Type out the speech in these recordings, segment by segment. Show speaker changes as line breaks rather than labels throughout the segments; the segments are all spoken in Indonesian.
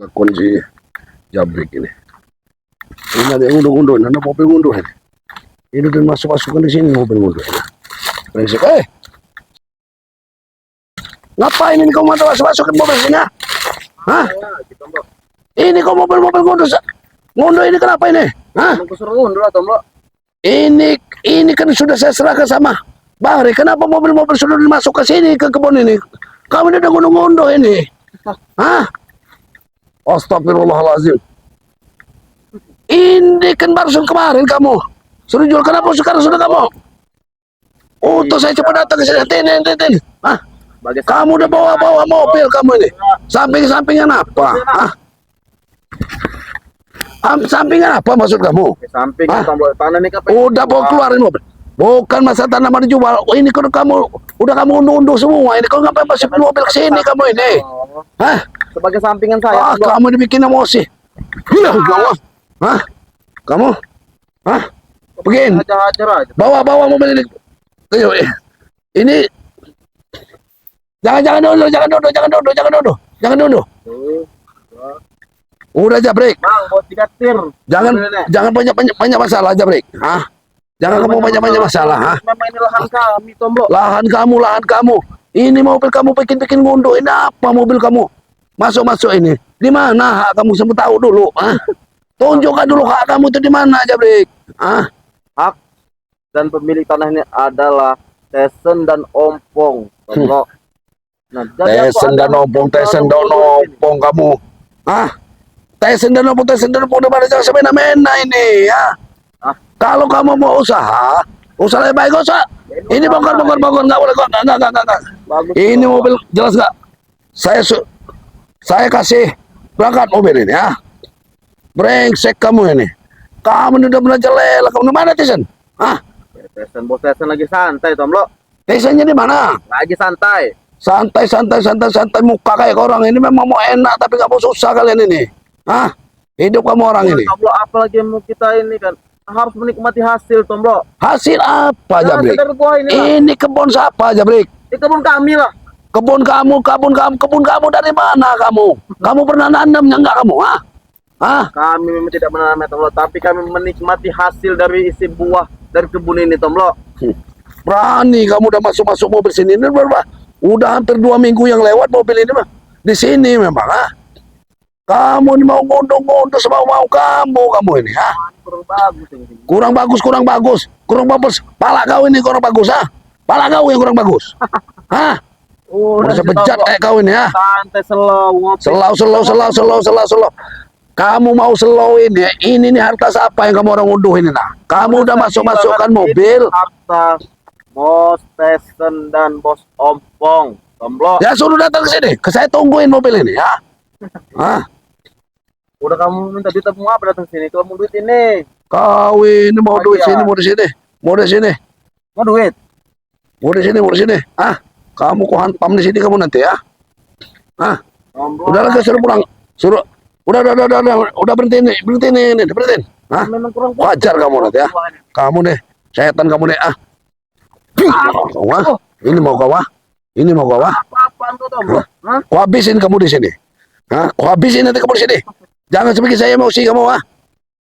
Lakon si Jabrik ini. Ini ada yang unduh-unduh, ada mobil unduh ini. Ini udah masuk-masukkan di sini mobil unduh. Brengsek, ngapain ini kau masuk-masukin mobil sini? Hah? Ini kau mobil-mobil ngunduh, ngunduh ini kenapa ini? Hah? Ini kan sudah saya serahkan sama Bahri. Kenapa mobil-mobil sudah dimasuk ke sini ke kebun ini? Kamu ini udah ngunduh-ngunduh ini. Hah? Astagfirullahaladzim. Ini kan barusan kemarin kamu suruh jual, kenapa sekarang sudah kamu? Saya cepat datang ke sini. Tin. Hah? Kamu udah bawa mobil kamu ini. Samping-sampingan apa? Hah? Sampingan apa maksud kamu?
Samping tanah nih
udah bawa keluarin mobil. Bukan masa tanaman dijual. Ini kan kamu udah unduh-unduh semua. Ini kau ngapain masuk mobil ke sini kamu ini? Hah?
Sebagai sampingan saya.
Kamu dibikin emosi. Kamu? Hah? Kamu? Hah? Begin. Bawa mobil ini. Ini jangan dulu. Udah Jabrik.
Bang, buat 3 tir.
Jangan banyak masalah Jabrik. Hah? Jangan kamu banyak masalah, hah?
Memang ini lahan kami, Tomblo.
Lahan kamu. Ini mobil kamu bikin ngunduh. Ini apa mobil kamu? Masuk ini. Di mana hak kamu sempat tahu dulu, hah? Tunjukkan dulu hak kamu itu di mana, Jabrik. Hah?
Hak dan pemilik tanah ini adalah Tesen dan Ompong, Tomblo. Nah,
Tesen dan Ompong kamu. Hah? Tesen dan Ompong udah pada jangan semena-mena ini, ya. Kalau kamu mau usaha lebih baik usah. Ini bongkar, nggak boleh kok, nggak. Ini mobil jelas nggak? Saya kasih berangkat mobil ini, ya. Brengsek kamu ini. Kamu udah belajar lela. Kamu di mana, Tesen? Hah?
Bos Tesen lagi santai, Tomblo.
Tesennya di mana?
Lagi santai.
Santai muka kayak orang ini memang mau enak tapi kamu susah kalian ini. Hah? Hidup kamu orang ini.
Tomblo, apalagi mau kita ini kan harus menikmati hasil, Tomblo.
Hasil apa, Jabrik? Ini kebun siapa, Jabrik?
Ini kebun kami lah.
Kebun kamu dari mana kamu? Kamu pernah nanamnya enggak kamu? Hah? Kami
memang tidak menanamnya, Tomblo, tapi kami menikmati hasil dari isi buah dari kebun ini, Tomblo.
Berani kamu udah masuk mobil sini ini berapa? Udah hampir 2 minggu yang lewat mobil ini mah. Di sini memang, Kamu ini mau ngunduh semau kamu ini, Kurang bagus. Pala kau ini kurang bagus, Pala kau yang kurang bagus. Hah? Udah sebejat kau ini,
Santai,
slow. Kamu mau slow ini nih harta siapa yang kamu orang unduh ini, Kamu udah masukkan mobil.
Harta Bos Tesen dan Bos Ompong, Tomblo.
Ya suruh datang ke sini, saya tungguin mobil ini, ya.
Udah kamu minta duit apa datang sini? Kalau mau duit ini.
Kau ini mau duit sini, mau di sini. Mau duit. Mau di sini. Kamu kok hantam di sini kamu nanti, ya. Udah lagi suruh pulang. Udah berhenti nih.
Memang kurang
wajar kamu nanti, ya. Kamu nih, setan kamu nih, Ini mau kau,
Apa-apaan tuh, Tomblo?
Kau habisin kamu di sini. Kau habisin nanti kamu di sini. Jangan sebagai saya emosi kamu,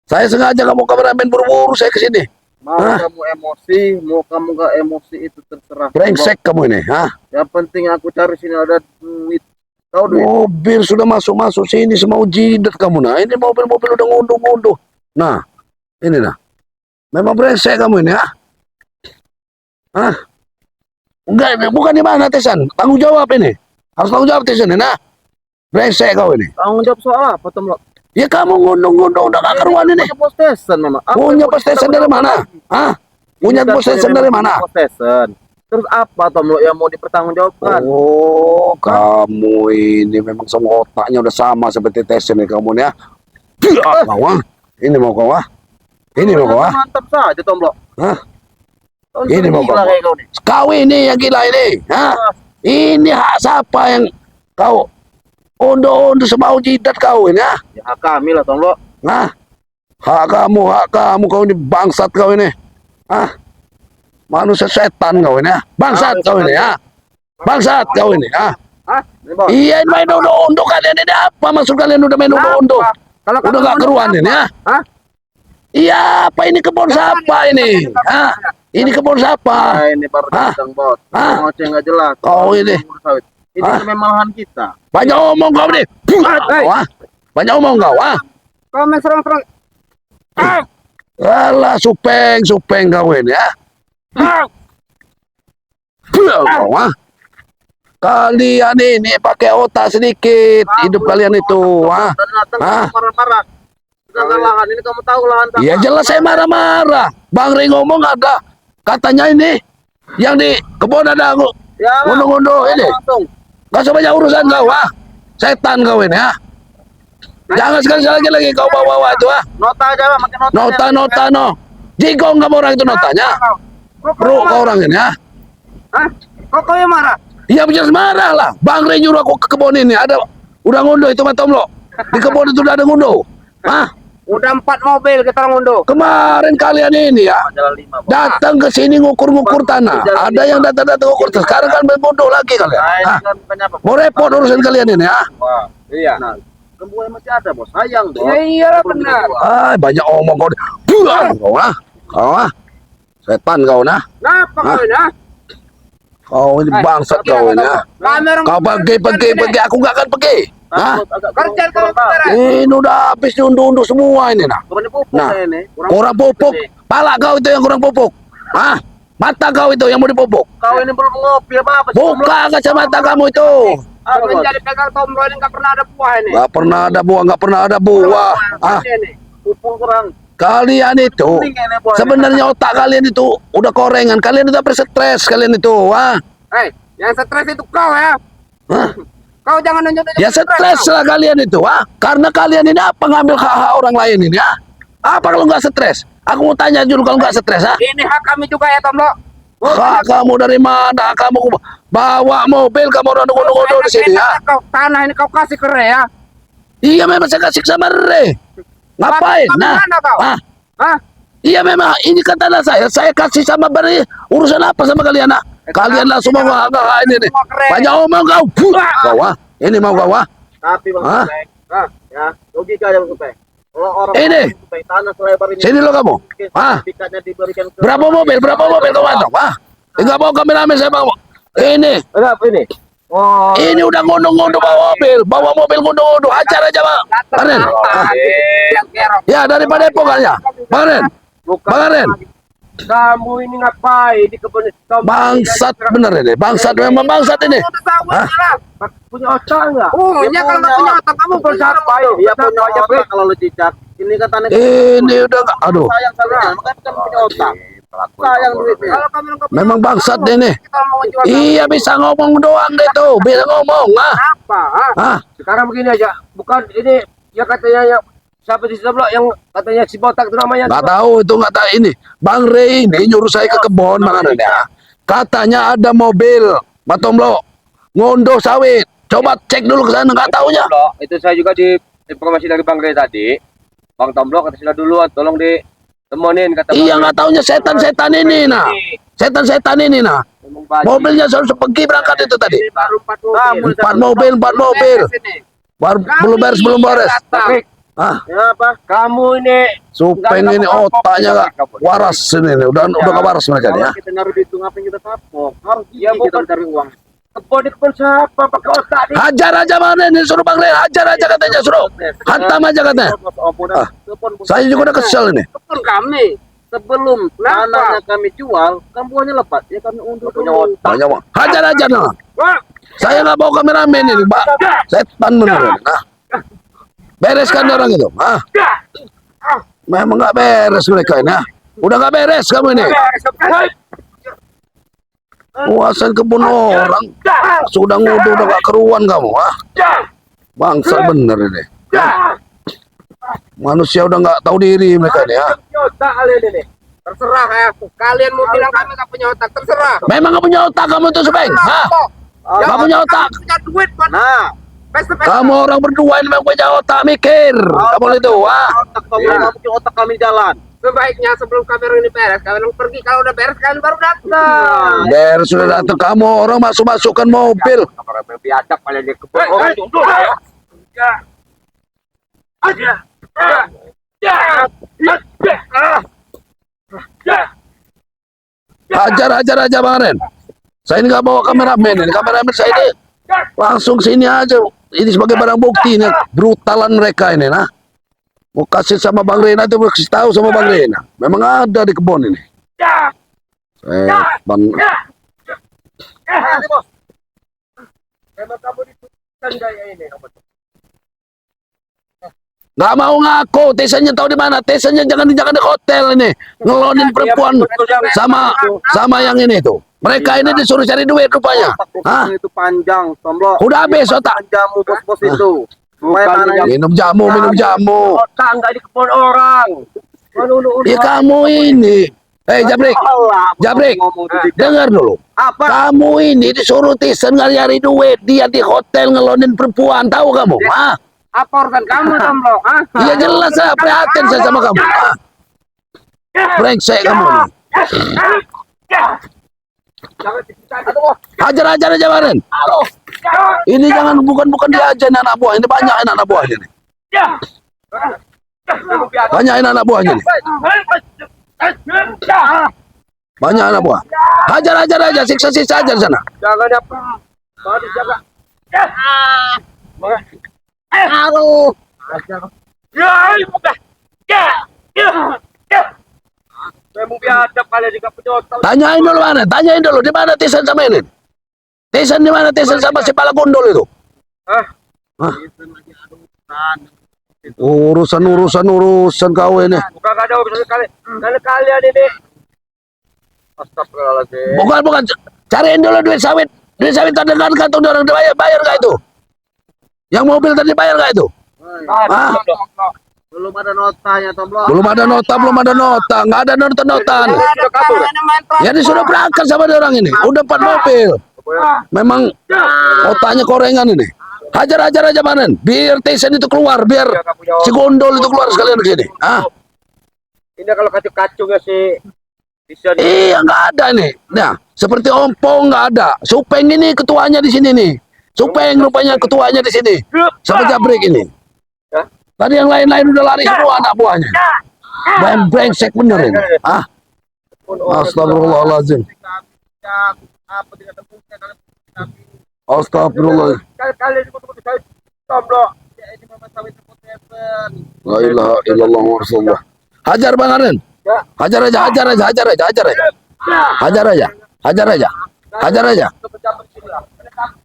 Saya sengaja kamu kameramen buru-buru saya ke sini.
Mau kamu emosi, mau kamu gak emosi itu terserah.
Brengsek kamu ini,
Yang penting aku cari sini ada duit. Tahu duit?
Mobil sudah masuk sini semau jidat kamu, Ini mobil-mobil udah ngunduh. Nah, ini memang brengsek kamu ini, Enggak, bukan di mana, Tesen. Tanggung jawab ini. Harus tanggung jawab, Tesen, brengsek kau ini.
Tanggung jawab soal apa, Tomblo?
Ya kamu ngundung udah gak karuan ini.
Punya Bos Tesen, Mama.
Punya Bos Tesen dari mana? Punya Bos Tesen dari mana?
Bos Tesen. Terus apa, Tomblo, yang mau dipertanggungjawabkan?
Oh, kamu ini memang semua otaknya udah sama seperti Tesen nih kamu nih, Ini mau kau, Ini mau kau,
Mantap saja, Tomblo.
Ini mau kau. Kau ini yang gila ini, Ini hak siapa yang kau unduh semau jidat kau ini,
Ya hak kami lah, Tomblo.
Hak kamu kau ini bangsat kau ini, Manusia setan kau ini, Bangsat kau ini, Bangsat kau ini,
Nih, Bos.
Iya, main undo-undo kalian ini apa? Maksud kalian udah main undo-undo?
Kalau
Udah gak keruan ini ya?
Hah?
Iya, apa ini kebun siapa ini? Hah? Ini kebun siapa?
Nah, ini baru
Hah?
datang, Bos.
Hah?
Ngoceh nggak jelas.
Kau ini.
Sawit. Ini
Hah?
kememahan kita.
Banyak omong kau nih. Kau, ah. Banyak omong kau, ah.
Kau main serang-serang.
Alah, supeng kau ini ya. Kau, ah. Kalian ini pakai otak sedikit. Hidup kalian itu, ah.
Dan datang
Hah?
marah-marah. Sedangkan lahan ini kamu tahu lahan
Ya jelas saya marah-marah. Bang Rey ngomong ada. Katanya ini. Yang di kebun ada
Ya,
gunung-gunung ini.
langsung.
Gak usah banyak urusan kau, ah. Setan kau ini, ah. Jangan sekali lagi kau bawa-bawa itu, ah.
Nota aja, Pak. Makin nota.
Nota, no. Jigong kamu orang itu notanya. Bro, kau orang ini, ah.
Hah? Kok yang marah?
Iya jelas marah lah. Bang Rey nyuruh aku ke kebun ini. Ada udah ngundo itu Tom lo. Di kebun itu udah ada ngundo. Hah?
Udah 4 mobil kita ngunduh.
Kemarin kalian ini ya
Jalan 5, Bos.
datang ke sini ngukur-ngukur tanah. Ada yang datang ngukur tanah. Sekarang kan ngundo lagi kalian.
Nah, ini
Hah?
kan bukannya apa?
Mau repot urusan kalian ini, ah.
Wah,
Iya.
nah, kembuhan masih ada, Bos. Sayang, Bos.
Ya iyalah
Belum
benar.
dijual.
Ah, banyak omong kau. Buang kau, ah. Kau, ah. Setan kau, nah.
Kenapa kau ini? ah?
Kau ini bangsat kau ini, ah.
Kamera
Kau pergi. Aku nggak akan pergi. Hah?
Takut agak
Kerja
kurang
kau
tahu.
beres.
Ini udah habis diunduh-unduh semua ini, nah.
Kurangnya pupuk
Nah,
saya ini.
Kurang pupuk. Pala kau itu yang kurang pupuk. Hah? Mata kau itu yang mau dipupuk.
Kau ini belum ngopi apa-apa. sih?
Buka kacamata kamu itu.
Apa, Bos?
Menjadi pegang tombol ini nggak pernah ada buah ini.
Gak pernah ada buah, gak pernah ada buah. Ah,
Ini.
Pupuk kurang.
kalian itu
Kuning ini, Bos.
sebenarnya otak kalian itu udah korengan. Kalian udah berstres kalian itu. Ah,
Hei, yang stres itu kau ya.
Hah?
Kau jangan nunjuk-nunjuk.
Ya stres lah kalian itu. Ah, karena kalian ini apa ngambil hak-hak orang lain ini? Ah, apa kalau nggak stres? Aku mau tanya dulu kalau nggak stres. Ah,
Ini hak kami juga ya Tomlo.
hak kamu dari mana? Kamu bawa mobil, kamu orang nunggu-nunggu di sini. Ah,
Kau tanah ini kau kasih ke Re ya.
iya memang saya kasih sama Re. Ngapain?
Kami
Nah,
mana kau?
ah,
Hah?
iya memang ini kan tanah saya kasih sama Beri. Urusan apa sama kalian? Ah? Kalian langsung mau nggak ini nih. Banyak omong kau. Kau ah. Ini mau kau ah.
Tapi Bang
Hah?
Supeng, ya, logika aja Bang Supeng. Kalau orang
Ini.
Supeng, tanah selebar ini.
Sini lo kamu. Ah.
Sertifikatnya diberikan ke
Berapa mobil kau masuk? Ah. Enggak mau kami rame saya bawa. Ini.
Berapa ini? Oh,
Ini udah ngundung-ngundung bawa mobil ngundung-ngundung. Hajar aja bang. Baren. Ah.
Yang kerok.
Ya daripada pokoknya. Baren.
bukan.
Baren.
Kamu ini ngapain di kebun
Bangsat bener ini. Bangsat memang bangsat ini. Hah?
Punya otak enggak?
Oh, ya kalau nggak punya otak kamu
siapa? Iya punya otak kalau lu cicak. Ini kan tanah
Ini udah nggak. Aduh.
sayang sama makanya kan punya otak. Sayang duitnya.
Kalau kamu nggak punya
Memang
otak,
bangsat
kamu-
ini.
Kita mau jual
Iya bisa ngomong doang deh tuh. Bisa ngomong. Ah.
apa? ah?
Ah.
Sekarang begini aja, bukan ini ya katanya ya siapa di sebelah yang katanya si botak itu namanya.
Nggak tahu itu nggak tahu ini. Bang Rey ini nyuruh saya ke kebun makanya ya. Katanya ada mobil Matomlo ngondo sawit. Coba cek dulu ke sana nggak taunya.
Tomblok, itu saya juga di informasi dari Bang Rey tadi. Bang Tomblok kata sila duluan, tolong ditemenin kata
Iya
Bang
nggak taunya setan-setan ini nah. Setan-setan ini nah.
Ngomong baju.
Mobilnya selalu pergi berangkat itu tadi.
Ini baru 4 mobil.
Empat mobil. Baru belum beres. Ah,
Ya apa?
Kamu ini
Supeng ini otaknya nggak waras ini. Udah nggak waras mereka nih ya.
Kalau kita naruh duit itu ngapain kita kapok? Harus
Ya,
kita
bukan.
mencari uang.
kebun di kebun siapa pakai otak di
Hajar aja mana ini suruh Bang Rey. Hajar aja katanya suruh. Hantam aja katanya. Ah, Saya juga udah kesel ini.
kebun kami.
Sebelum
Kenapa?
tanahnya kami jual, kan buahnya lepas. Ya kami undur
Punya
dulu.
otak.
Banyak Bang. Hajar aja nah.
Wah,
Saya nggak bawa kameramen ini, Mbak. Setan bener ini. Nah. Bereskan orang itu. Ah, memang nggak beres mereka ini. Ah. Udah nggak beres kamu ini. Kuasain kebun orang. Sudah ngudu udah nggak keruan kamu. Ah. Bangsa bener ini. Manusia udah nggak tahu diri mereka ini. Ah.
punya otak kalian ini. Terserah ya. Kalian mau bilang kami nggak punya otak, terserah.
Memang nggak punya otak kamu tuh Supeng. Hah? Nggak punya otak.
Punya duit buat
Nah,
Kamu orang berdua ini memang punya otak mikir. Kamu itu, ah.
Otak Tomblok, kamu otak kami jalan.
Sebaiknya sebelum kamera ini beres, kalian pergi. Kalau udah beres, kalian baru datang.
Der sudah datang kamu orang masukkan mobil.
Kamera biadab kalian di kebun orang tunduk ya.
Hajar aja Bang Ren. Saya ini nggak bawa kameramen ini. Kameramen saya ini langsung sini aja. Ini sebagai barang bukti ini. Brutalan mereka ini, nah. Mau kasih sama Bang Rena itu, kasih tahu sama Bang Rena. Memang ada di kebun ini. Bang.
Memang kamu ditunjukkan gaya ini.
Nggak mau ngaku, Tesanya tahu di mana? Tesanya jangan di hotel ini, ngelonin perempuan sama yang ini tuh. Mereka ini disuruh cari duit rupanya. Hah?
Itu panjang, Tomblok.
Udah habis otak.
Panjangmu bos-bos itu.
Minum jamu.
Otak nggak di kebun orang.
Ya kamu ini. Jabrik, dengar dulu.
Apa?
Kamu ini disuruh Tisen nyari duit, dia di hotel ngelonin perempuan, tahu kamu? Hah?
Apa urusan kamu, Tomblok?
Iya jelas lah, prihatin saya sama kamu. Brengsek kamu nih. Hajar aja kemarin. Ini jangan bukan diajar anak buah, ini banyak anak buahnya nih. Banyak anak buahnya nih. Banyak anak buah. Hajar aja, siksa aja di sana.
Jangan apa. Mau dijaga.
Aduh.
Kamu biadab kalian juga penyotol.
Tanyain dulu di mana Tisen sama ini? Tisen di mana? Tisen sama si pala gondol itu?
Hah?
Urusan kau ini.
Bukan ada urusan kalian. Karena kalian ini. Astagfirullahaladzim.
Bukan. Cariin dulu duit sawit. Duit sawit tadi kan kantung orang bayar nggak itu? Yang mobil tadi bayar nggak itu? Hah?
Belum ada notanya, Tomblok.
Belum ada nota. Nggak ada nota.
Sudah kabur.
Ya dia sudah berangkat sama dia orang ini. Udah 4 mobil. Memang otaknya korengan ini. Hajar aja Manen. Biar Tisen itu keluar. Biar si gondol itu keluar sekalian ke sini. Ah,
Ini kalau kacung-kacungnya sih bisa di.
iya nggak ada nih. Nah, seperti Ompong nggak ada. Supeng ini ketuanya di sini nih. Supeng rupanya ketuanya di sini. Sama Jabrik ini. Tadi yang lain-lain udah lari semua anak buahnya. Brengsek bener ini. Ah, astagfirullahaladzim. Astagfirullah.
Kalian ikut-ikut saya Tomblok.
La ilaha illallah Rasulullah. Hajar Bang Aren. Hajar aja.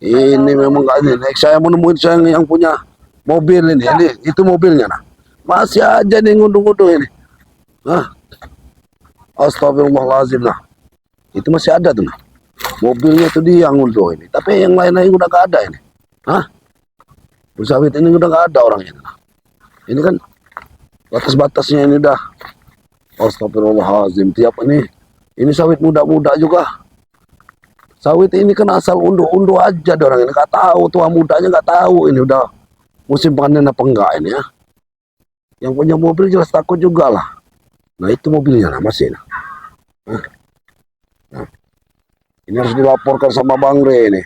Ini memang gak ini. Saya menemuin saya yang punya mobil ini. Itu mobilnya nah. Masih aja nih ngunduh-ngunduh ini. Hah? Astagfirullahaladzim nah. Itu masih ada tuh nah. Mobilnya itu dia yang ngunduh ini. Tapi yang lain-lain udah gak ada ini. Hah? Bersawit ini udah gak ada orangnya nah. Ini kan batas-batasnya ini udah. Astagfirullahaladzim. Tiap ini sawit muda-muda juga. Sawit ini kan asal unduh-unduh aja orang ini. Gak tahu tua mudanya gak tahu ini udah musim panen apa enggak ini ya. Yang punya mobil jelas takut juga lah. Nah itu mobilnya nah masih nah. Ini harus dilaporkan sama Bang Re ini.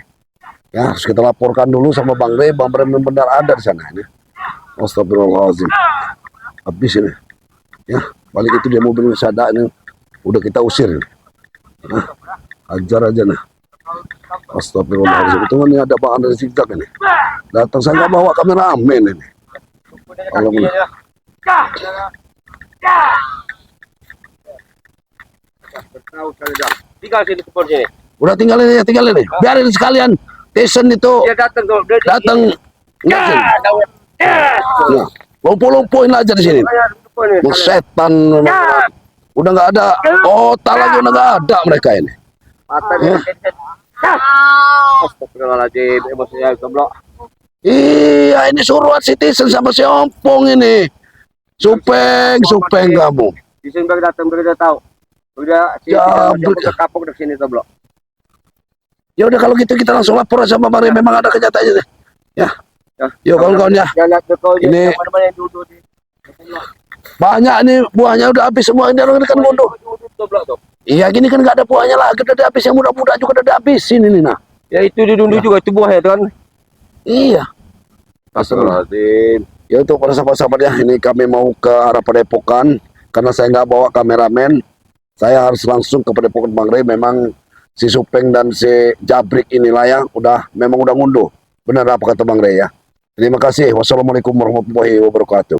Ya harus kita laporkan dulu sama Bang Re. Bang Re benar ada di sana ini. Astagfirullahaladzim. Habis ini. Ya balik itu dia mobilnya sada ini. Udah kita usir ini. Nah, ajar aja nah. Astagfirullahaladzim. Itu kan ini ada Bang Andre Zigzag ini. Datang saya nggak bawa kamera amin ini. Kalau
Tinggal sini kebun sini.
udah tinggalin ini. Biarin sekalian Tisen itu
Dia datang tuh.
datang ngasin. Nah, lumpuh-lumpuhin aja di sini. Setan memang. Udah nggak ada otak lagi, udah nggak ada mereka ini.
Matanya. Astagfirullahaladzim. Emosinya Tomblok.
Iya, ini suruhan si Tisen sama si Ompong ini. Supeng kamu.
Di sini baru datang, baru dia tahu. Udah
Jabrik.
kapok di sini Tomblok.
Ya udah kalau gitu kita langsung lapor sama Bang Re. Memang ada kenyataannya deh. Ya, Yuk kawan-kawan ya.
Jangan kau
Ini-
mana-mana yang duduk di.
Banyak nih buahnya udah habis semua. Ini orang kan ngunduh.
Tuh blok tuh.
Iya gini kan nggak ada buahnya lah. Kita udah habis yang muda-muda juga udah habisin ini nah.
Ya itu didundu juga itu buahnya tuh kan.
Iya.
Astagfirullahaladzim.
Ya untuk para sahabat-sahabat ya, ini kami mau ke arah Padepokan karena saya nggak bawa kameramen. Saya harus langsung ke Padepokan Bang Rey. Memang si Supeng dan si Jabrik inilah yang memang udah ngunduh. Benar apa kata Bang Rey ya. Terima kasih. Wassalamualaikum warahmatullahi wabarakatuh.